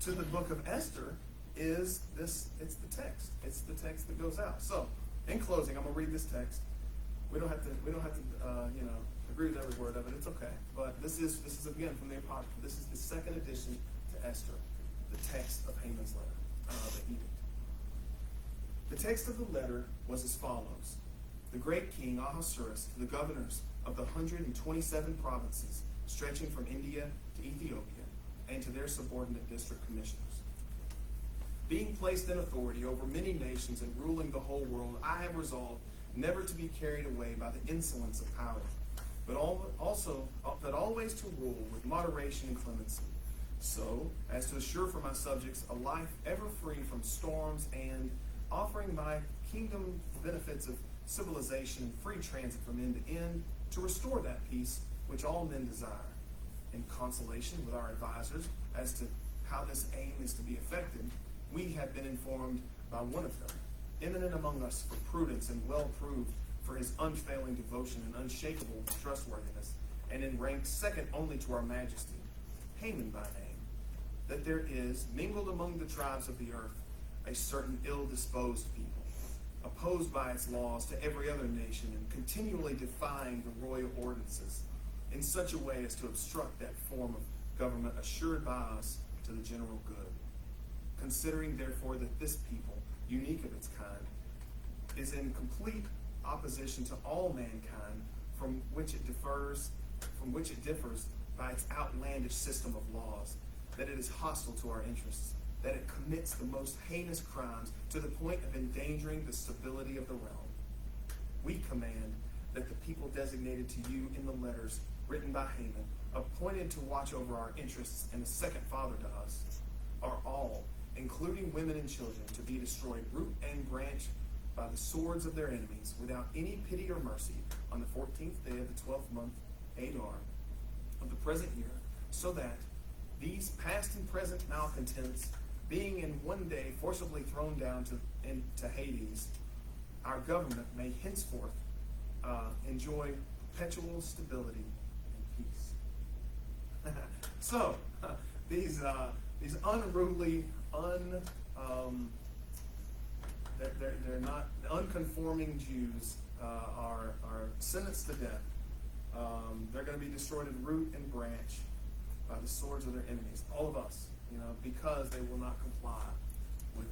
[SPEAKER 1] to the book of Esther is this. It's the text. It's the text that goes out. So in closing, I'm gonna read this text. We don't have to agree with every word of it. It's okay. But this is again from the Apocrypha. This is the second addition to Esther, the text of Haman's letter, the edict. The text of the letter was as follows: The great king Ahasuerus to the governors of the 127 provinces stretching from India to Ethiopia, and to their subordinate district commissioners. Being placed in authority over many nations and ruling the whole world, I have resolved never to be carried away by the insolence of power, but always to rule with moderation and clemency, so as to assure for my subjects a life ever free from storms, and offering my kingdom the benefits of civilization and free transit from end to end, to restore that peace which all men desire. In consultation with our advisors as to how this aim is to be effected, we have been informed by one of them eminent among us for prudence and well proved for his unfailing devotion and unshakable trustworthiness, and in rank second only to our majesty, Haman by name, that there is, mingled among the tribes of the earth, a certain ill-disposed people, opposed by its laws to every other nation, and continually defying the royal ordinances in such a way as to obstruct that form of government assured by us to the general good. Considering, therefore, that this people, unique of its kind, is in complete opposition to all mankind, from which it differs by its outlandish system of laws, that it is hostile to our interests, that it commits the most heinous crimes to the point of endangering the stability of the realm. We command that the people designated to you in the letters written by Haman, appointed to watch over our interests and a second father to us, are all, including women and children, to be destroyed root and branch by the swords of their enemies, without any pity or mercy, on the 14th day of the 12th month, Adar, of the present year, so that these past and present malcontents, being in one day forcibly thrown down into Hades, our government may henceforth enjoy perpetual stability and peace. So, these unruly, they're not unconforming Jews are sentenced to death. They're going to be destroyed at root and branch by the swords of their enemies. All of us, because they will not comply with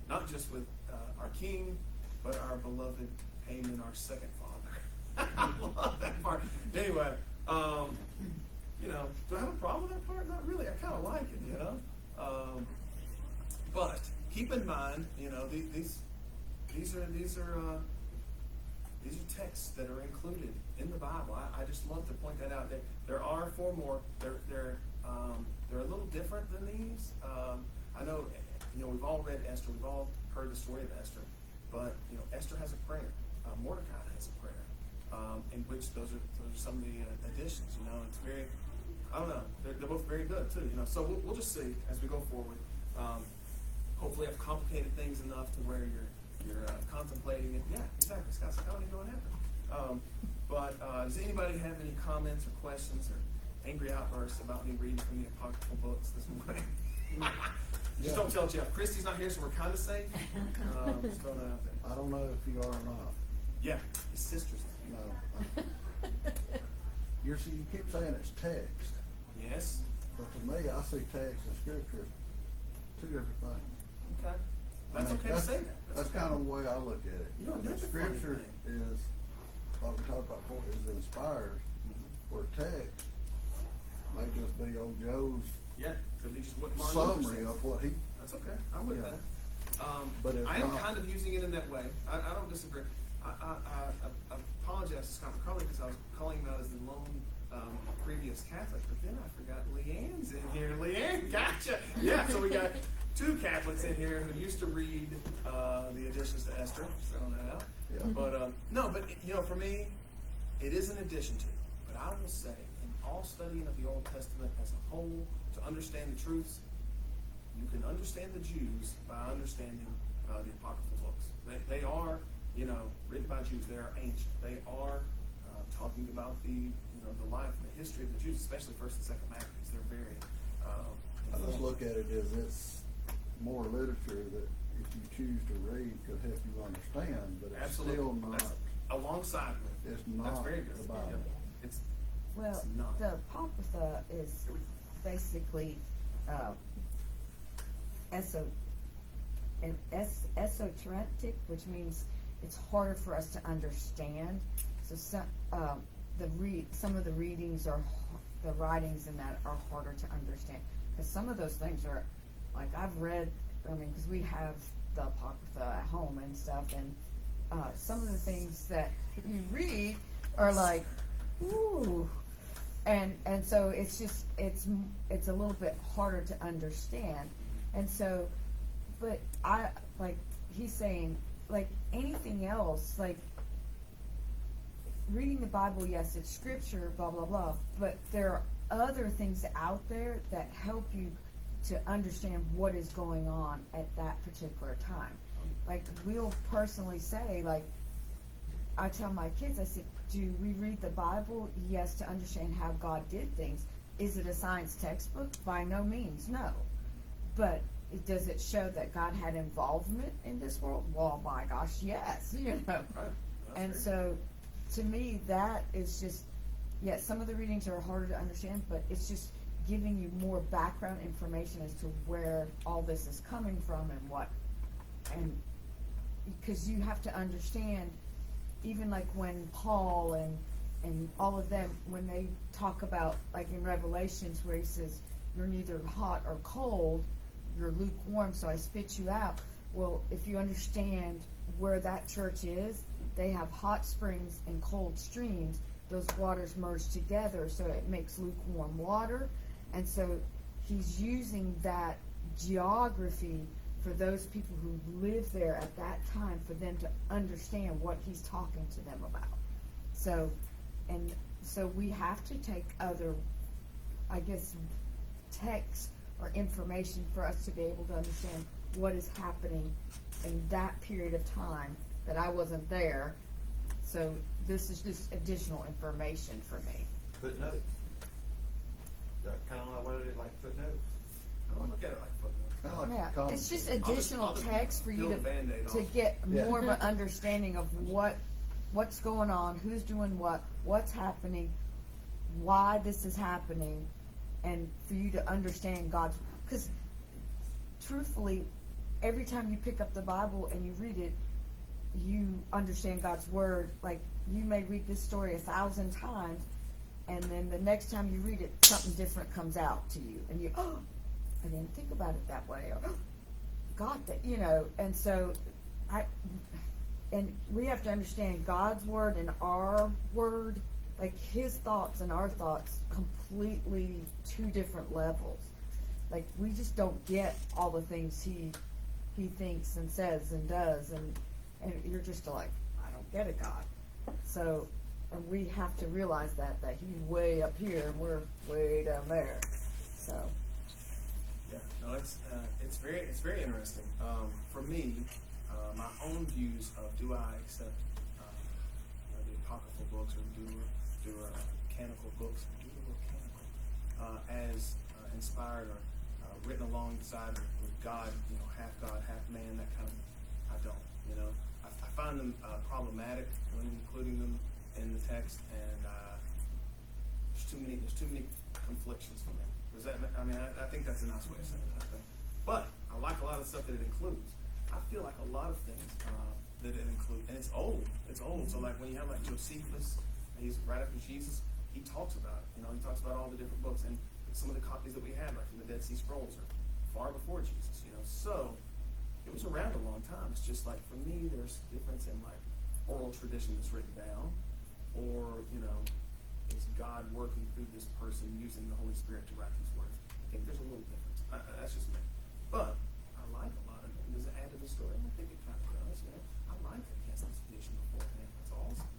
[SPEAKER 1] not just with our king, but our beloved Haman, our second father. I love that part. Anyway, do I have a problem with that part? Not really. I kind of like it, but keep in mind, these are texts that are included in the Bible. I just love to point that out. There are four more. They're a little different than these. I know, we've all read Esther. We've all heard the story of Esther. But Esther has a prayer. Mordecai has a prayer, in which those are some of the additions. It's very, I don't know. They're both very good too. So we'll just see as we go forward. Hopefully, I've complicated things enough to where you're contemplating it. Yeah, exactly. Scott's like, I don't even know what happened. But does anybody have any comments or questions or angry outbursts about me reading from the apocryphal books this morning? Just don't tell Jeff. Christy's not here, so we're kind of safe. Just throwing that out there.
[SPEAKER 6] I don't know if you are or not.
[SPEAKER 1] Yeah, his sister's
[SPEAKER 6] No. You keep saying it's text,
[SPEAKER 1] Yes.
[SPEAKER 6] but to me, I see text and scripture two different things.
[SPEAKER 1] Okay. That's okay to say that.
[SPEAKER 6] That's kind of the way I look at it.
[SPEAKER 1] That's a funny
[SPEAKER 6] Scripture
[SPEAKER 1] thing.
[SPEAKER 6] is, like we talked about before, is inspired, where text may just be old Joe's
[SPEAKER 1] Yeah. Could be just what Martin Luther
[SPEAKER 6] summary
[SPEAKER 1] said.
[SPEAKER 6] of what he.
[SPEAKER 1] That's okay. I'm with
[SPEAKER 6] Yeah.
[SPEAKER 1] that.
[SPEAKER 6] But it's
[SPEAKER 1] I am
[SPEAKER 6] not.
[SPEAKER 1] kind of using it in that way. I don't disagree. I apologize to Scott McCarley because I was calling him out as the lone previous Catholic, but then I forgot Leanne's in here. Leanne, gotcha. Yeah, so we got two Catholics in here who used to read the additions to Esther. Throwing that out.
[SPEAKER 6] Yeah.
[SPEAKER 1] But for me, it is an addition to. But I will say, in all studying of the Old Testament as a whole, to understand the truths, you can understand the Jews by understanding the apocryphal books. They are, written by Jews. They are ancient. They are talking about the life and the history of the Jews, especially First and Second Maccabees. They're very.
[SPEAKER 6] I just look at it as it's more literature that if you choose to read could help you understand, but it's
[SPEAKER 1] Absolutely.
[SPEAKER 6] still not.
[SPEAKER 1] That's alongside with.
[SPEAKER 6] It's
[SPEAKER 1] That's
[SPEAKER 6] not
[SPEAKER 1] very good.
[SPEAKER 6] the Bible.
[SPEAKER 1] Yeah. It's
[SPEAKER 4] Well,
[SPEAKER 1] not.
[SPEAKER 4] the Apocrypha is basically esoteric, which means it's harder for us to understand. So some of the readings are the writings in that are harder to understand because some of those things are like I've read. Because we have the Apocrypha at home and stuff, and some of the things that you read are like, ooh. And so it's a little bit harder to understand, and so, but he's saying like anything else, like reading the Bible, yes, it's scripture, blah blah blah, but there are other things out there that help you to understand what is going on at that particular time. Like, we'll personally say, like, I tell my kids, I said, do we read the Bible? Yes, to understand how God did things. Is it a science textbook? By no means, no. But does it show that God had involvement in this world? Well, my gosh, yes, you know.
[SPEAKER 1] Right. That's
[SPEAKER 4] And
[SPEAKER 1] great.
[SPEAKER 4] so, to me, that is just, yes, some of the readings are harder to understand, but it's just giving you more background information as to where all this is coming from and what, and because you have to understand, even like when Paul and all of them, when they talk about, like in Revelations where he says, you're neither hot or cold, you're lukewarm, so I spit you out. Well, if you understand where that church is, they have hot springs and cold streams. Those waters merge together, so it makes lukewarm water. And so he's using that geography for those people who live there at that time, for them to understand what he's talking to them about. So, and so we have to take other, I guess, text or information for us to be able to understand what is happening in that period of time that I wasn't there. So this is just additional information for me.
[SPEAKER 2] Footnotes. Kind of like, what is it, like footnotes?
[SPEAKER 1] I don't look at it like footnotes.
[SPEAKER 6] Kinda like
[SPEAKER 4] Yeah,
[SPEAKER 6] comments.
[SPEAKER 4] it's just
[SPEAKER 1] I'll just
[SPEAKER 4] additional text for you
[SPEAKER 1] peel a Band-Aid
[SPEAKER 4] to
[SPEAKER 1] off.
[SPEAKER 4] get
[SPEAKER 6] Yeah.
[SPEAKER 4] more of an understanding of what's going on, who's doing what's happening, why this is happening, and for you to understand God's, because truthfully, every time you pick up the Bible and you read it, you understand God's word. Like, you may read this story 1,000 times, and then the next time you read it, something different comes out to you, and you, oh, I didn't think about it that way, or God, that, you know. And so and we have to understand God's word and our word, like his thoughts and our thoughts, completely two different levels. Like, we just don't get all the things he thinks and says and does, and you're just like, I don't get it, God. So, and we have to realize that he's way up here and we're way down there. So,
[SPEAKER 1] Yeah, no, it's very interesting. For me, my own views of do I accept the apocryphal books or canonical books, as inspired or written alongside with God, half God, half man, that kind of, I don't, I find them problematic when including them in the text, and there's too many conflictions for me. Does that, I think that's a nice way of saying it, I think. But I like a lot of stuff that it includes. I feel like a lot of things that it includes, and it's old. So like when you have like Josephus, he's right after Jesus, he talks about it. He talks about all the different books, and some of the copies that we have, like from the Dead Sea Scrolls, are far before Jesus. So it was around a long time. It's just like, for me, there's a difference in like oral tradition that's written down, or is God working through this person using the Holy Spirit to write these words? I think there's a little difference. That's just me. But I like a lot of it. Does it add to the story? I think it kind of does. I like that he has this vision beforehand. That's awesome.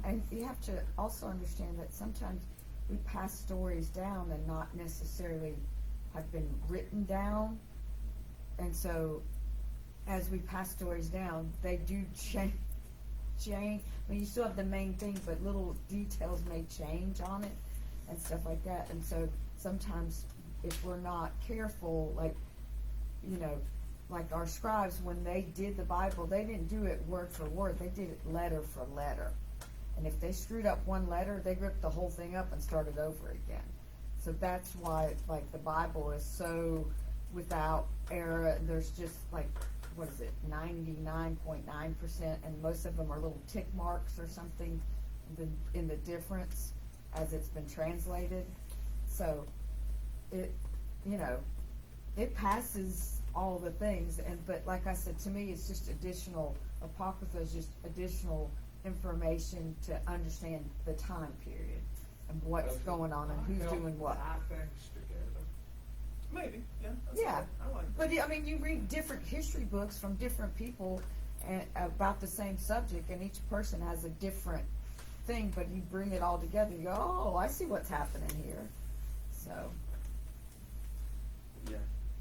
[SPEAKER 4] and you have to also understand that sometimes we pass stories down and not necessarily have been written down. And so, as we pass stories down, they do change. You still have the main thing, but little details may change on it and stuff like that. And so sometimes, if we're not careful, like our scribes, when they did the Bible, they didn't do it word for word. They did it letter for letter. And if they screwed up one letter, they ripped the whole thing up and started over again. So that's why, like, the Bible is so without error. There's just like, 99.9%, and most of them are little tick marks or something in the difference as it's been translated. So it passes all the things, but like I said, to me, it's just additional. Apocrypha is just additional information to understand the time period and what's going on and who's doing what.
[SPEAKER 5] Tie things together.
[SPEAKER 1] Maybe, yeah. That's
[SPEAKER 4] Yeah,
[SPEAKER 1] fine. I like that.
[SPEAKER 4] but you read different history books from different people and about the same subject, and each person has a different thing, but you bring it all together, you go, oh, I see what's happening here. So,
[SPEAKER 1] Yeah,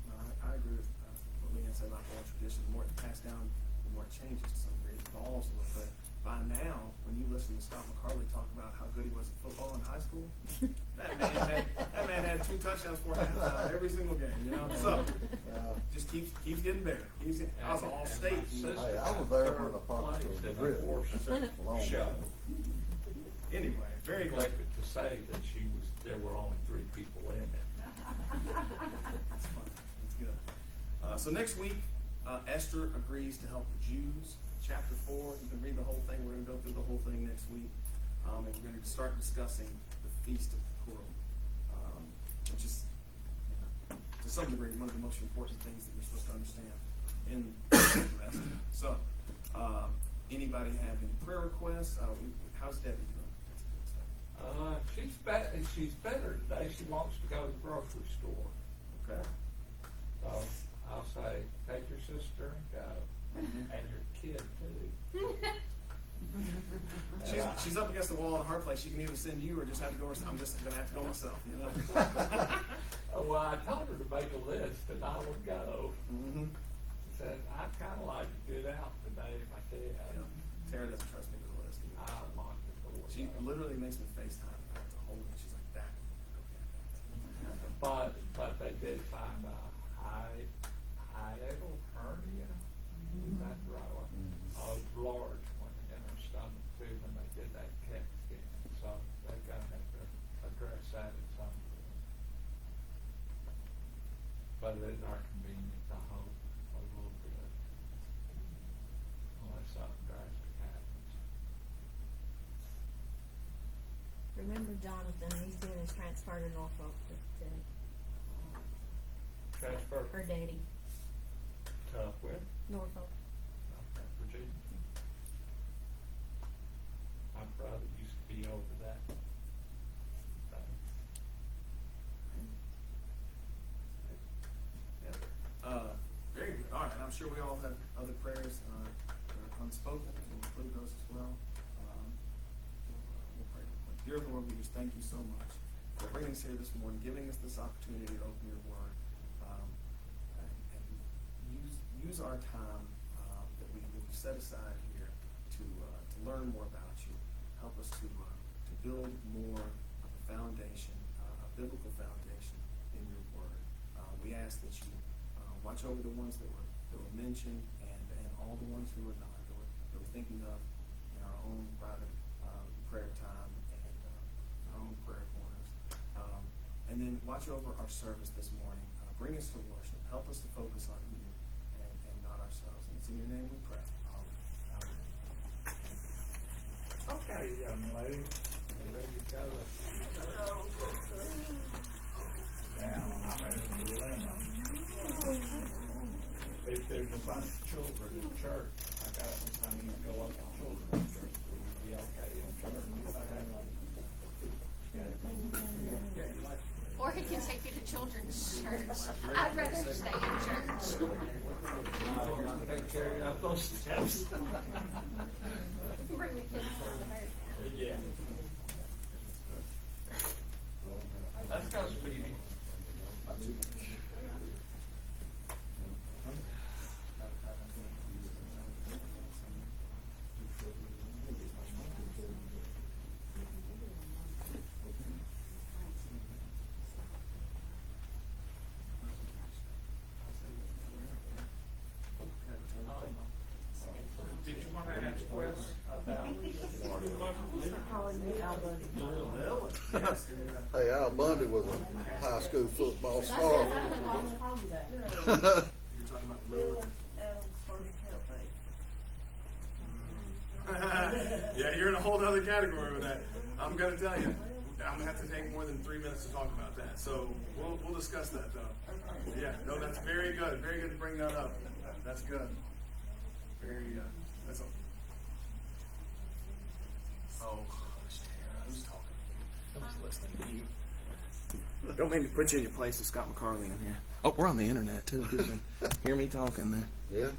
[SPEAKER 1] no, I agree with what Leanne said about oral tradition. tradition, the more it passed down, the more it changes to some degree, it evolves a little bit. By now, when you listen to Scott McCarley talk about how good he was at football in high school, that man had 2 touchdowns for halftime every single game, you know? So, just keeps getting better. I was all state.
[SPEAKER 6] Hey, I was there when the Fox was the rip.
[SPEAKER 3] Show.
[SPEAKER 1] Anyway, very glad.
[SPEAKER 3] Neglected to say that there were only 3 people in it.
[SPEAKER 1] That's fun. That's good. So next week, Esther agrees to help the Jews. Chapter 4. You can read the whole thing. We're going to go through the whole thing next week, and we're going to start discussing the Feast of Purim, which is, to some degree, one of the most important things that you're supposed to understand in Esther. So, anybody have any prayer requests? How's Debbie doing?
[SPEAKER 3] She's better today. She wants to go to the grocery store.
[SPEAKER 1] Okay.
[SPEAKER 3] So I'll say, take your sister and go, and your kid too.
[SPEAKER 1] She's up against the wall in a hard place. She can either send you or just have to go herself. I'm just going to have to go myself, you know?
[SPEAKER 3] Well, I told her to make a list and I would go.
[SPEAKER 1] Mm-hmm.
[SPEAKER 3] She said, I'd kind of like to get out today if I could.
[SPEAKER 1] Yeah. Tara doesn't trust me with the list.
[SPEAKER 3] I locked the door.
[SPEAKER 1] She literally makes me FaceTime. I have to hold it. She's like, that. Okay.
[SPEAKER 3] But they did find a hiatal hernia. Is that the right one? A large one in her stomach too when they did that CAT scan. So they're gonna have to address that at some point. But it is our convenience, I hope, a little bit. Unless something drastic happens.
[SPEAKER 9] Remember Jonathan, he's doing his transfer to Norfolk to
[SPEAKER 3] Transfer
[SPEAKER 9] her daddy,
[SPEAKER 3] to where?
[SPEAKER 9] Norfolk.
[SPEAKER 3] Okay, Virginia. My brother used to be over that.
[SPEAKER 1] Very good. All right. I'm sure we all have other prayers that are unspoken. We'll include those as well. We'll pray. Dear Lord, we just thank you so much for bringing us here this morning, giving us this opportunity to open your word, and use our time that we set aside here to learn more about you. Help us to build more of a foundation, a biblical foundation in your word. We ask that you watch over the ones that were mentioned and all the ones who were not, that we're thinking of in our own private prayer time and our own prayer corners. And then watch over our service this morning. Bring us to worship. Help us to focus on you and not ourselves. And it's in your name we pray. Amen.
[SPEAKER 3] Okay, young lady, you ready to go? Now, I'm in a dilemma. If there's a bunch of children in church, I need to go up to children's church. Will you be okay in church?
[SPEAKER 8] Or he can take you to children's church. I'd rather stay in church.
[SPEAKER 3] I'll take care of those steps.
[SPEAKER 8] Bring the kids to her.
[SPEAKER 3] Yeah. Let's go, Speedy.
[SPEAKER 1] Did you want to ask questions about
[SPEAKER 6] Hey, Al Bundy was a high school football star.
[SPEAKER 1] You're talking about Lillard. Yeah, you're in a whole other category with that. I'm going to tell you, I'm going to have to take more than 3 minutes to talk about that. So we'll discuss that though. Yeah, no, that's very good. Very good to bring that up. That's good. Very good. That's all. Oh, gosh, Tara, who's talking? Who's listening to you? Don't make me put you in your place with Scott McCarley in here. Oh, we're on the internet too. You can hear me talking there.
[SPEAKER 6] Yeah.